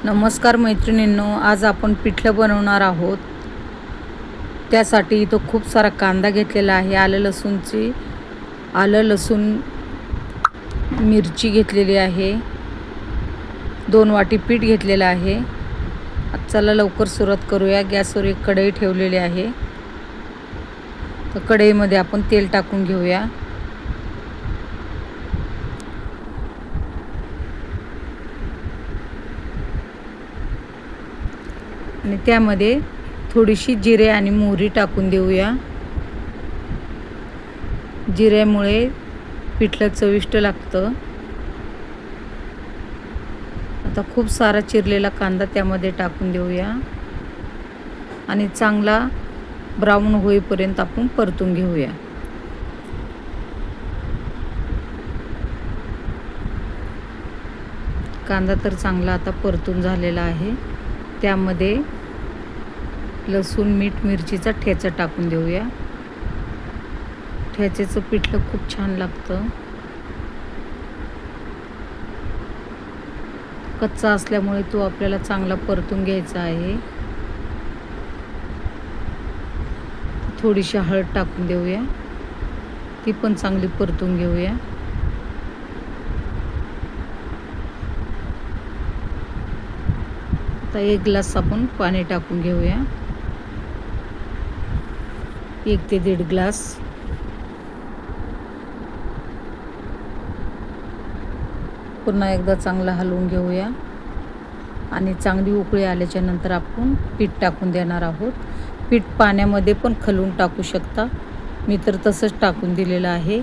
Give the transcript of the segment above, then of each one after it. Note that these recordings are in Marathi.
नमस्कार मैत्रिणींनो, आज आपण पिठलं बनवणार आहोत। त्यासाठी इथं खूप सारा कांदा घेतलेला आहे, आलं लसूण मिरची घेतलेली आहे, 2 वाटी पीठ घेतलेलं आहे। चला लवकर सुरुवात करूया। गॅसवर एक कढई ठेवलेली आहे, तर कढईमध्ये आपण तेल टाकून घेऊया। आणि त्यामध्ये थोडीशी जिरे आणि मोहरी टाकून देऊया। जिऱ्यामुळे पिठलं चविष्ट लागतं। आता खूप सारा चिरलेला कांदा त्यामध्ये टाकून देऊया आणि चांगला ब्राऊन होईपर्यंत आपण परतून घेऊया। कांदा तर चांगला आता परतून झालेला आहे। त्यामध्ये लसूण मीठ मिरचीचा ठेचा टाकून देऊया। ठेच्याचं पिठलं खूप छान लागतं। कच्चा असल्यामुळे तो आपल्याला चांगला परतून घ्यायचा आहे। थोडीशी हळद टाकून देऊया, ती पण चांगली परतून घेऊया। आता 1 ग्लास आपण पाणी टाकून घेऊया, 1 ते 1.5 ग्लास। पुन्हा एकदा चांगलं हलवून घेऊया आणि चांगली उकळी आल्याच्या नंतर आपण पीठ टाकून देणार आहोत। पीठ पाण्यामध्ये पण खलून टाकू शकता, मी तर तसंच टाकून दिलेलं आहे।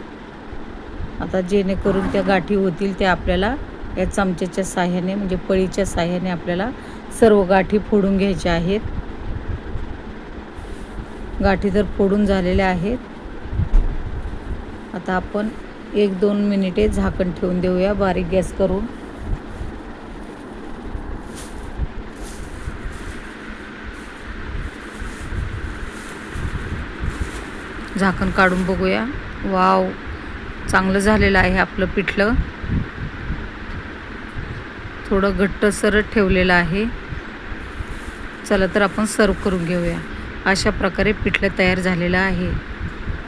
आता जेणेकरून त्या गाठी होतील त्या आपल्याला या चमच्याच्या साहाय्याने म्हणजे पळीच्या साहाय्याने आपल्याला सर्व गाठी फोडून घ्यायच्या आहेत। गाठी तर फोडून झालेल्या आहेत। आता आपण 1-2 मिनिटे झाकण ठेवून देऊया बारीक गॅस करून। झाकण काढून बघूया। वाव, चांगलं झालेलं आहे आपलं पिठलं। थोडं घट्टसर ठेवलेलं आहे। चला तर आपण सर्व करून घेऊया। अशा प्रकारे पिठलं तयार झालेलं आहे।